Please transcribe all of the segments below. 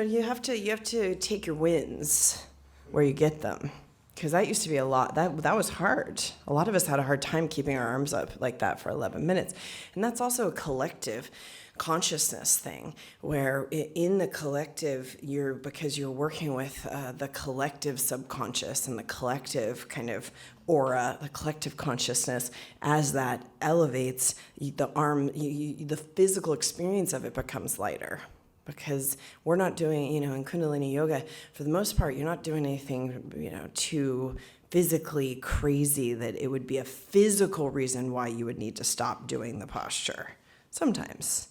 You have to take your wins where you get them, because that used to be a lot. That was hard. A lot of us had a hard time keeping our arms up like that for 11 minutes, and that's also a collective consciousness thing, where in the collective, because you're working with the collective subconscious and the collective kind of aura, the collective consciousness. As that elevates, the arm, the physical experience of it becomes lighter. Because we're not doing, in Kundalini Yoga, for the most part, you're not doing anything, too physically crazy that it would be a physical reason why you would need to stop doing the posture. Sometimes.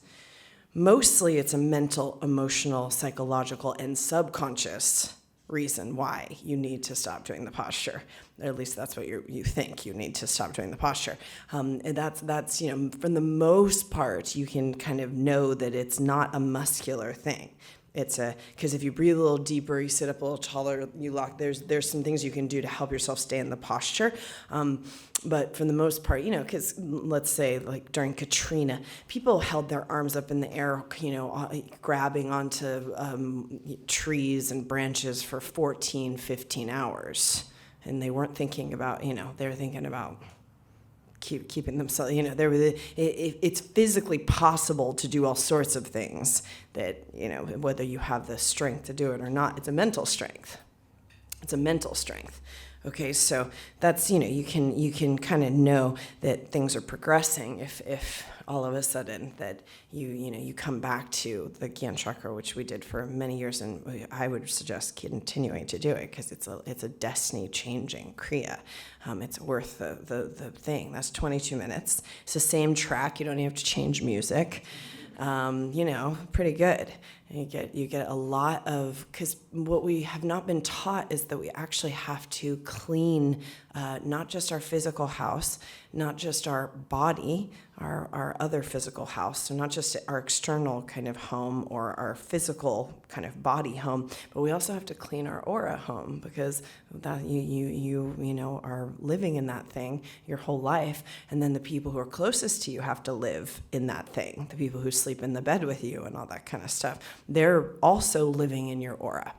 Mostly it's a mental, emotional, psychological, and subconscious reason why you need to stop doing the posture. Or at least that's what you think you need to stop doing the posture. And that's for the most part, you can kind of know that it's not a muscular thing. Because if you breathe a little deeper, you sit up a little taller, you lock, there's some things you can do to help yourself stay in the posture. But for the most part, because let's say like during Katrina, people held their arms up in the air, grabbing onto trees and branches for 14, 15 hours. And they weren't thinking about, they were thinking about keeping themselves, it's physically possible to do all sorts of things that, whether you have the strength to do it or not, it's a mental strength. It's a mental strength. Okay, so that's, you can kind of know that things are progressing if all of a sudden that you come back to the Gyan Chakra, which we did for many years, and I would suggest continuing to do it because it's a destiny-changing Kriya. It's worth the thing. That's 22 minutes. It's the same track. You don't even have to change music. Pretty good. And you get a lot of, because what we have not been taught is that we actually have to clean not just our physical house, not just our body, our other physical house, so not just our external kind of home or our physical kind of body home, but we also have to clean our aura home, because that you are living in that thing your whole life, and then the people who are closest to you have to live in that thing, the people who sleep in the bed with you and all that kind of stuff. They're also living in your aura.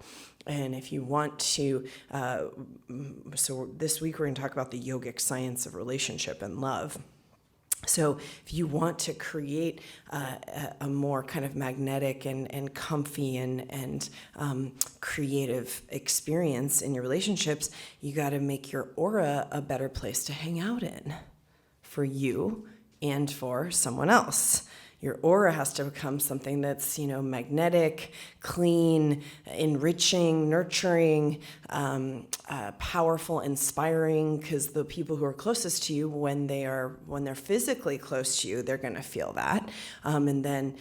And if you want to, so this week we're going to talk about the yogic science of relationship and love. So if you want to create a more kind of magnetic and comfy and creative experience in your relationships, you got to make your aura a better place to hang out in for you and for someone else. Your aura has to become something that's, magnetic, clean, enriching, nurturing, powerful, inspiring, because the people who are closest to you, when they're physically close to you, they're going to feel that. And then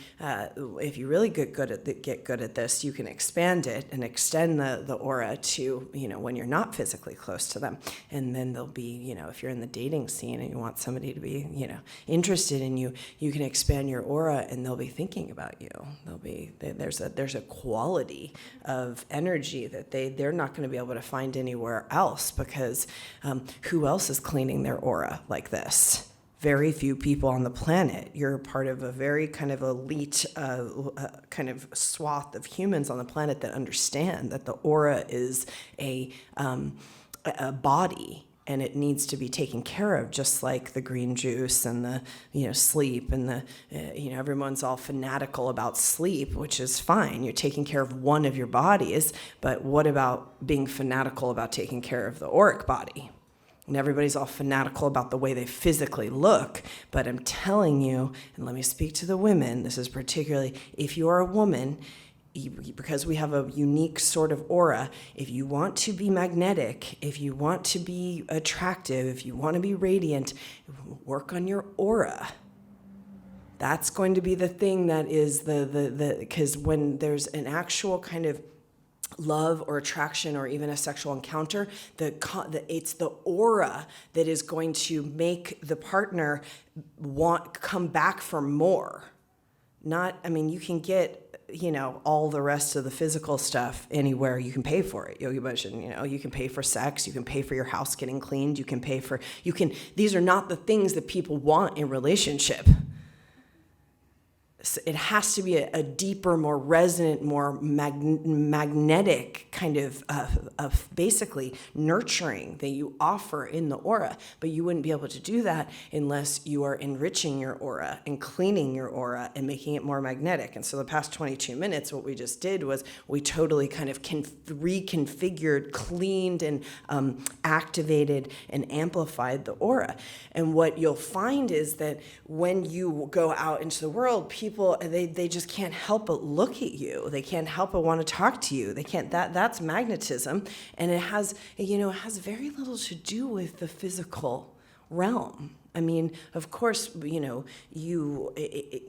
if you really get good at this, you can expand it and extend the aura to, when you're not physically close to them. And then they'll be, if you're in the dating scene and you want somebody to be, interested in you, you can expand your aura and they'll be thinking about you. There's a quality of energy that they're not going to be able to find anywhere else, because who else is cleaning their aura like this? Very few people on the planet. You're part of a very kind of elite kind of swath of humans on the planet that understand that the aura is a body, and it needs to be taken care of, just like the green juice and the sleep and the everyone's all fanatical about sleep, which is fine. You're taking care of one of your bodies, but what about being fanatical about taking care of the auric body? And everybody's all fanatical about the way they physically look, but I'm telling you, and let me speak to the women, this is particularly if you are a woman, because we have a unique sort of aura, if you want to be magnetic, if you want to be attractive, if you want to be radiant, work on your aura. That's going to be the thing that is because when there's an actual kind of love or attraction or even a sexual encounter, it's the aura that is going to make the partner come back for more. You can get all the rest of the physical stuff anywhere you can pay for it. Yogi Bhajan, you can pay for sex, you can pay for your house getting cleaned, these are not the things that people want in relationship. it has to be a deeper, more resonant, more magnetic kind of basically nurturing that you offer in the aura. But you wouldn't be able to do that unless you are enriching your aura and cleaning your aura and making it more magnetic. And so the past 22 minutes, what we just did was we totally kind of reconfigured, cleaned, and activated and amplified the aura. And what you'll find is that when you go out into the world, people, they just can't help but look at you. They can't help but want to talk to you. They can't, that's magnetism. And it has very little to do with the physical realm. I mean, of course, you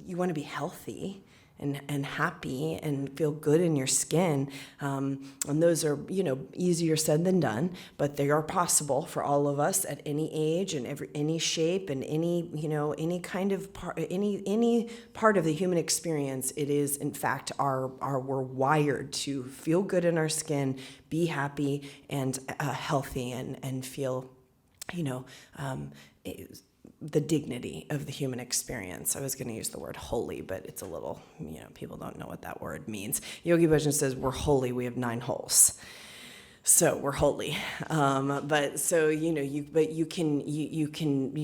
want to be healthy and happy and feel good in your skin. And those are, easier said than done, but they are possible for all of us at any age and any shape and any kind of any part of the human experience. It is, in fact, we're wired to feel good in our skin, be happy and healthy and feel, the dignity of the human experience. I was going to use the word holy, but it's a little, people don't know what that word means. Yogi Bhajan says we're holy, we have 9 holes. So we're holy, but so you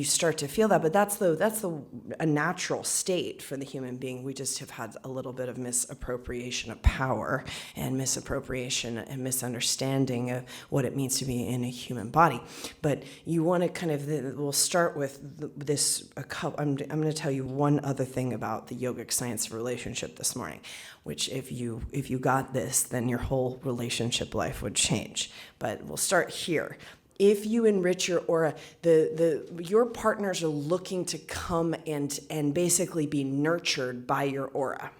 start to feel that, but that's a natural state for the human being. We just have had a little bit of misappropriation of power and misappropriation and misunderstanding of what it means to be in a human body. But you want to we'll start with this. I'm going to tell you one other thing about the yogic science of relationship this morning, which if you got this, then your whole relationship life would change. But we'll start here. If you enrich your aura, your partners are looking to come and basically be nurtured by your aura.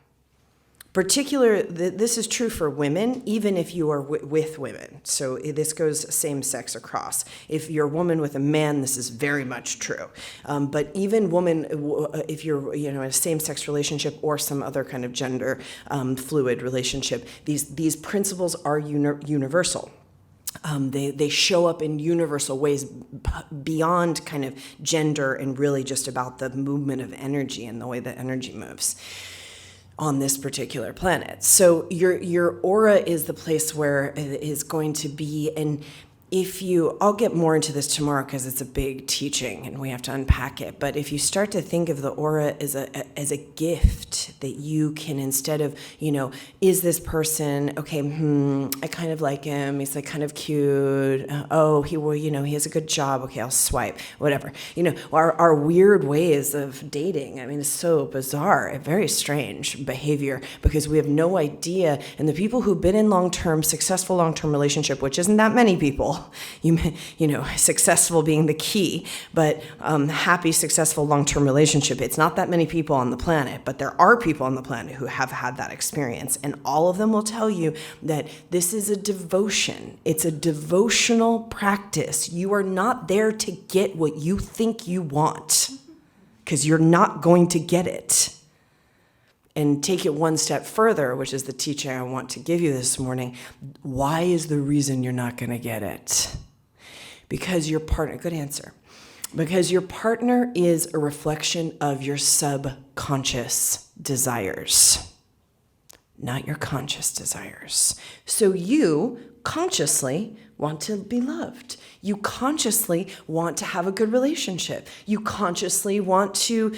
This is true for women, even if you are with women. So this goes same sex across. If you're a woman with a man, this is very much true. But even woman, if you're in a same sex relationship or some other kind of gender fluid relationship, these principles are universal. They show up in universal ways beyond kind of gender and really just about the movement of energy and the way that energy moves on this particular planet. So your aura is the place where it is going to be. And I'll get more into this tomorrow because it's a big teaching and we have to unpack it. But if you start to think of the aura as a gift that you can, instead of, is this person, okay, I kind of like him. He's like kind of cute. He has a good job. Okay, I'll swipe, whatever. Our weird ways of dating. I mean, it's so bizarre, very strange behavior because we have no idea. And the people who've been in successful long-term relationship, which isn't that many people, successful being the key, but happy, successful long-term relationship. It's not that many people on the planet, but there are people on the planet who have had that experience. And all of them will tell you that this is a devotion. It's a devotional practice. You are not there to get what you think you want because you're not going to get it. And take it one step further, which is the teaching I want to give you this morning. Why is the reason you're not going to get it? Because your partner, good answer. Because your partner is a reflection of your subconscious desires, not your conscious desires. So you consciously want to be loved. You consciously want to have a good relationship. You consciously want to,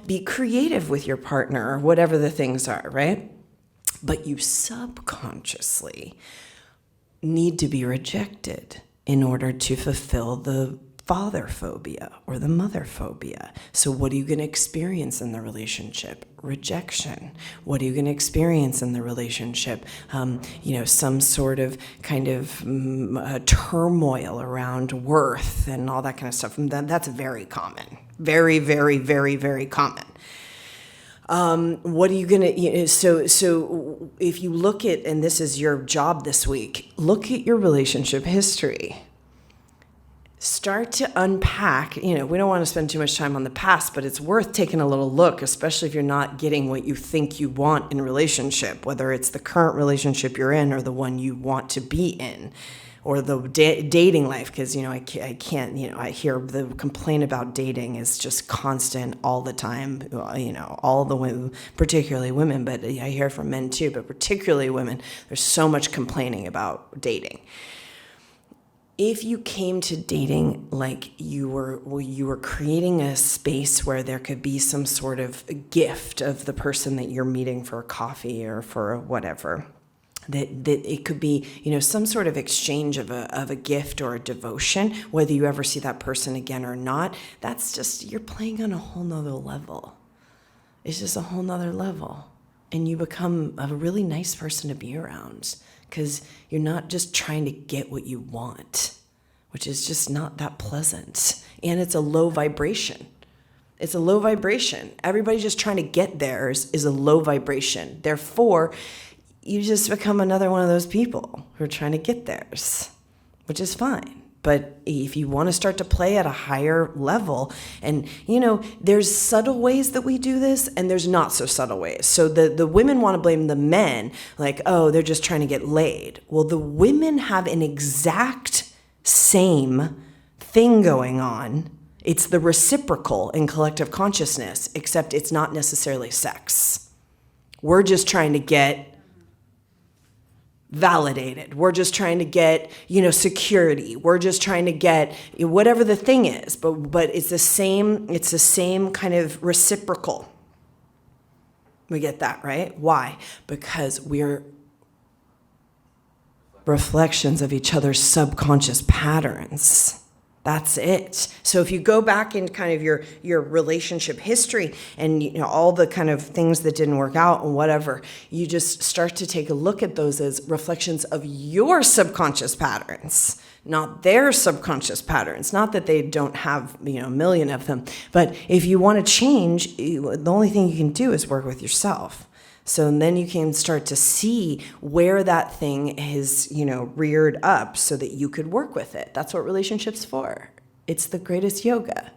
be creative with your partner or whatever the things are, right? But you subconsciously need to be rejected in order to fulfill the father phobia or the mother phobia. So what are you going to experience in the relationship? Rejection. What are you going to experience in the relationship? Some sort of kind of turmoil around worth and all that kind of stuff. That's very common. Very, very, very, very common. What are you going to, so if you look at, and this is your job this week, look at your relationship history. Start to unpack, we don't want to spend too much time on the past, but it's worth taking a little look, especially if you're not getting what you think you want in a relationship, whether it's the current relationship you're in or the one you want to be in. or the dating life, because, I can't, I hear the complaint about dating is just constant all the time, all the women, particularly women, but I hear it from men too, but particularly women, there's so much complaining about dating. If you came to dating like you were creating a space where there could be some sort of gift of the person that you're meeting for coffee or for whatever, that it could be, some sort of exchange of a gift or a devotion, whether you ever see that person again or not, that's just, you're playing on a whole nother level. It's just a whole nother level. And you become a really nice person to be around, because you're not just trying to get what you want, which is just not that pleasant. And it's a low vibration. It's a low vibration. Everybody just trying to get theirs is a low vibration. Therefore, you just become another one of those people who are trying to get theirs, which is fine. But if you want to start to play at a higher level, and, there's subtle ways that we do this, and there's not so subtle ways. So the women want to blame the men, like, oh, they're just trying to get laid. Well, the women have an exact same thing going on. It's the reciprocal in collective consciousness, except it's not necessarily sex. We're just trying to get validated. We're just trying to get, security. We're just trying to get whatever the thing is, but it's the same kind of reciprocal. We get that, right? Why? Because we're reflections of each other's subconscious patterns. That's it. So if you go back in kind of your relationship history and all the kind of things that didn't work out and whatever, you just start to take a look at those as reflections of your subconscious patterns, not their subconscious patterns. Not that they don't have, a million of them, but if you want to change, the only thing you can do is work with yourself. So then you can start to see where that thing is, reared up so that you could work with it. That's what relationships for. It's the greatest yoga.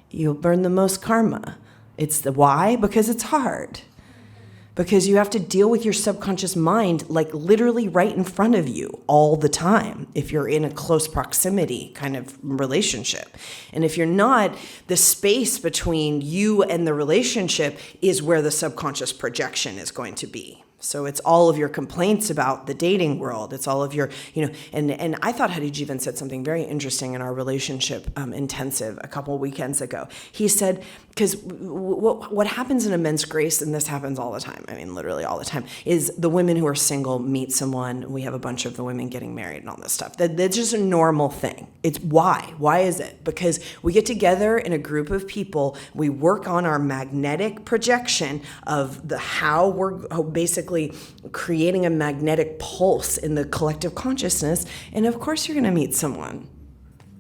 You'll burn the most karma. It's the why? Because it's hard. Because you have to deal with your subconscious mind like literally right in front of you all the time if you're in a close proximity kind of relationship. And if you're not, the space between you and the relationship is where the subconscious projection is going to be. So it's all of your complaints about the dating world. It's all of your, and I thought Hadijivan said something very interesting in our relationship intensive a couple of weekends ago. He said, because what happens in Immense Grace, and this happens all the time, I mean, literally all the time, is the women who are single meet someone. We have a bunch of the women getting married and all this stuff. That's just a normal thing. It's why? Why is it? Because we get together in a group of people. We work on our magnetic projection of how we're basically creating a magnetic pulse in the collective consciousness. And of course you're going to meet someone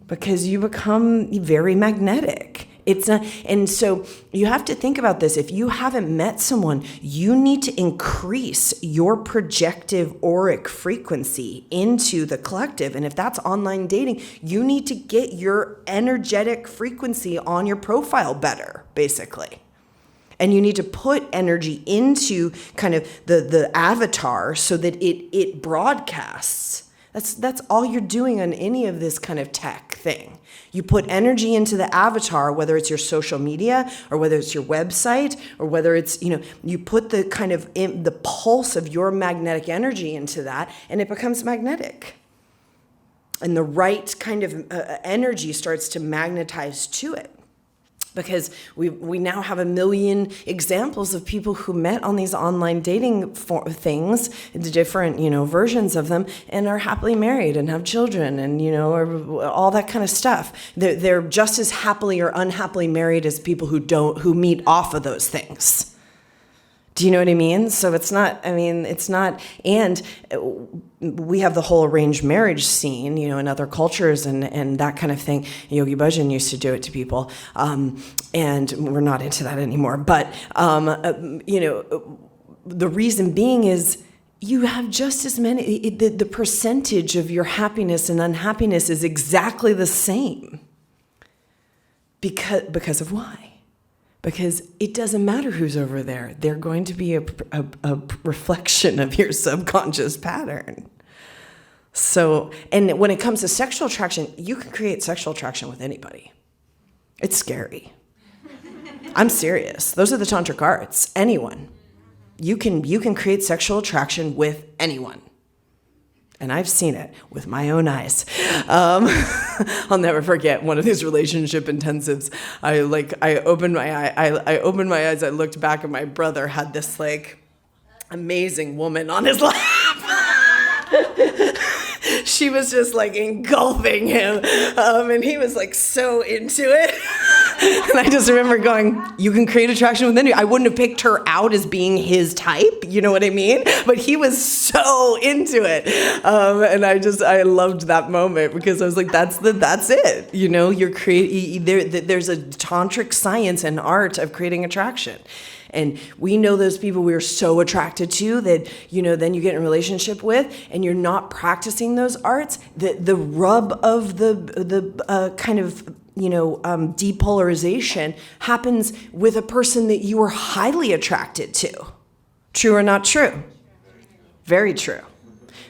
because you become very magnetic. It's not, and so you have to think about this. If you haven't met someone, you need to increase your projective auric frequency into the collective. And if that's online dating, you need to get your energetic frequency on your profile better, basically. And you need to put energy into kind of the avatar so that it broadcasts. That's all you're doing on any of this kind of tech thing. You put energy into the avatar, whether it's your social media or whether it's your website or whether it's, you put the kind of the pulse of your magnetic energy into that, and it becomes magnetic. And the right kind of energy starts to magnetize to it. Because we now have a million examples of people who met on these online dating things, the different, versions of them, and are happily married and have children and, all that kind of stuff. They're just as happily or unhappily married as people who meet off of those things. Do you know what I mean? So it's not, and we have the whole arranged marriage scene, in other cultures and that kind of thing. Yogi Bhajan used to do it to people, and we're not into that anymore. But, the reason being is you have just as many, the percentage of your happiness and unhappiness is exactly the same. Because of why? Because it doesn't matter who's over there. They're going to be a reflection of your subconscious pattern. So, and when it comes to sexual attraction, you can create sexual attraction with anybody. It's scary. I'm serious. Those are the tantric arts. Anyone. You can create sexual attraction with anyone. And I've seen it with my own eyes. I'll never forget one of these relationship intensives. I opened my eyes. I looked back, and my brother had this like amazing woman on his lap. She was just like engulfing him, and he was like so into it. And I just remember going, you can create attraction with anyone. I wouldn't have picked her out as being his type, you know what I mean? But he was so into it. And I loved that moment, because I was like, that's it. You know, there's a tantric science and art of creating attraction. And we know those people we are so attracted to that, you know, then you get in a relationship with, and you're not practicing those arts. The rub of the kind of, you know, depolarization happens with a person that you are highly attracted to. True or not true? Very true.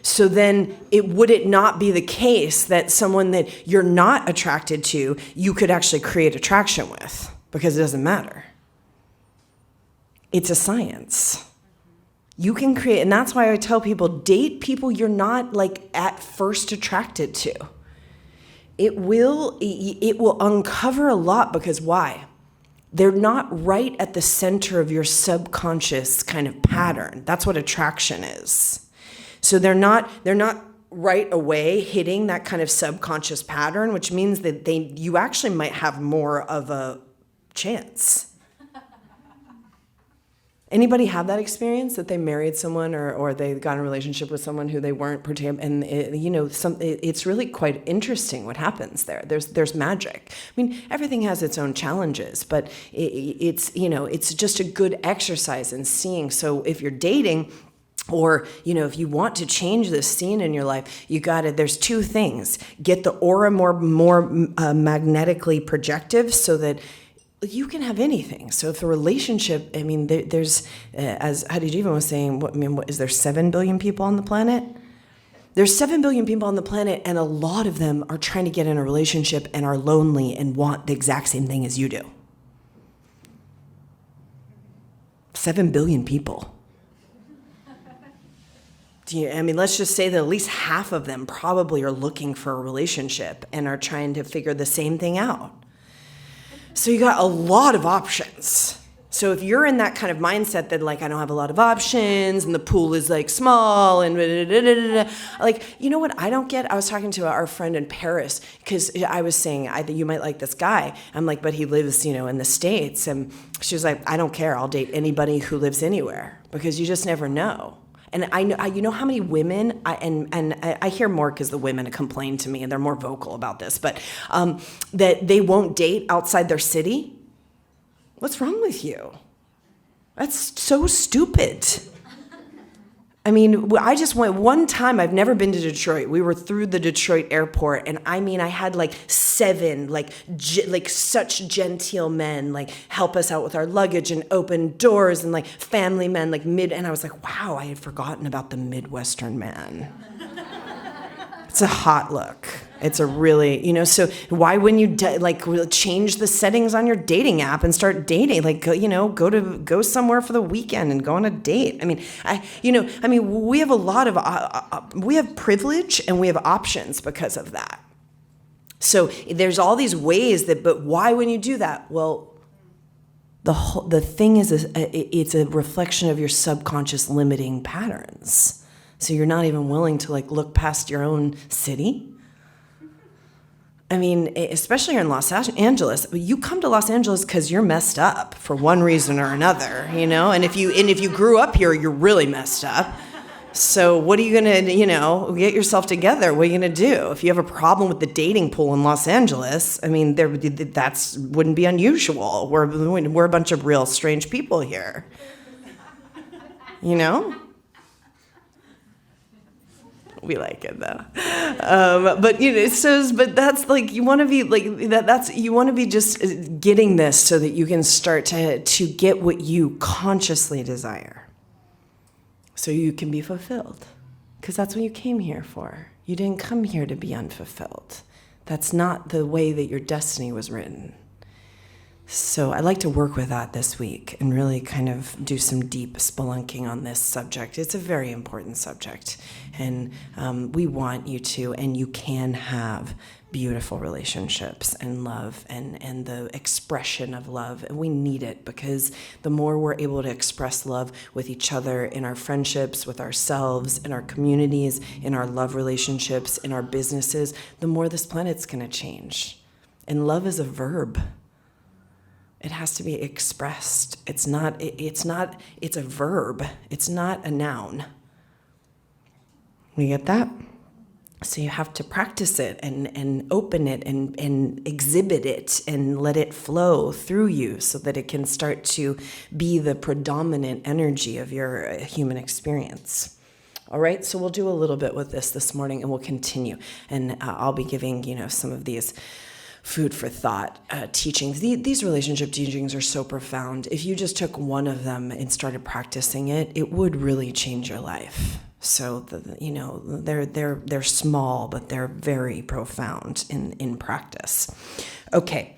So then would it not be the case that someone that you're not attracted to, you could actually create attraction with? Because it doesn't matter. It's a science. You can create, and that's why I tell people, date people you're not like at first attracted to. It will uncover a lot, because why? They're not right at the center of your subconscious kind of pattern. That's what attraction is. So they're not right away hitting that kind of subconscious pattern, which means that you actually might have more of a chance. Anybody have that experience that they married someone or they got in a relationship with someone who they weren't and it's really quite interesting what happens there. There's magic. I mean, everything has its own challenges, but it's just a good exercise in seeing. So if you're dating, or, you know, if you want to change this scene in your life, there's two things. Get the aura more magnetically projective, so that you can have anything. So if the relationship, I mean, there's, as Hadi Jivan was saying, what is there, 7 billion people on the planet? There's 7 billion people on the planet, and a lot of them are trying to get in a relationship and are lonely and want the exact same thing as you do. 7 billion people. Let's just say that at least half of them probably are looking for a relationship and are trying to figure the same thing out. So you got a lot of options. So if you're in that kind of mindset that like, I don't have a lot of options and the pool is like small and like, you know what I don't get? I was talking to our friend in Paris, because I was saying, I think you might like this guy. I'm like, but he lives, you know, in the States. And she was like, I don't care. I'll date anybody who lives anywhere, because you just never know. And I know, you know how many women, I hear more because the women complain to me and they're more vocal about this, but that they won't date outside their city. What's wrong with you? That's so stupid. I mean, I just went one time. I've never been to Detroit. We were through the Detroit airport, and I mean, I had like 7 such genteel men like help us out with our luggage and open doors, and like family men and I was like, wow, I had forgotten about the Midwestern man. It's a hot look. It's a really, you know, so why wouldn't you change the settings on your dating app and start dating? Like, go somewhere for the weekend and go on a date. I mean, we have a lot of, we have privilege and we have options because of that. So there's all these ways but why wouldn't you do that? Well, the thing is, it's a reflection of your subconscious limiting patterns. So you're not even willing to look past your own city. I mean, especially here in Los Angeles, you come to Los Angeles because you're messed up for one reason or another, you know? And if you grew up here, you're really messed up. So what are you going to, get yourself together? What are you going to do? If you have a problem with the dating pool in Los Angeles, I mean, that's wouldn't be unusual. We're a bunch of real strange people here, you know? We like it though, but that's you want to be you want to be just getting this so that you can start to get what you consciously desire, so you can be fulfilled. because that's what you came here for. You didn't come here to be unfulfilled. That's not the way that your destiny was written. So I'd like to work with that this week and really kind of do some deep spelunking on this subject. It's a very important subject, and we want you to, and you can have beautiful relationships and love and the expression of love. And we need it, because the more we're able to express love with each other, in our friendships, with ourselves, in our communities, in our love relationships, in our businesses, the more this planet's going to change. And love is a verb. It has to be expressed. It's a verb. It's not a noun. You get that? So you have to practice it and open it and exhibit it and let it flow through you so that it can start to be the predominant energy of your human experience. All right, so we'll do a little bit with this morning, and we'll continue. And I'll be giving, some of these food for thought teachings. These relationship teachings are so profound. If you just took one of them and started practicing it, it would really change your life. So they're small, but they're very profound in practice. Okay.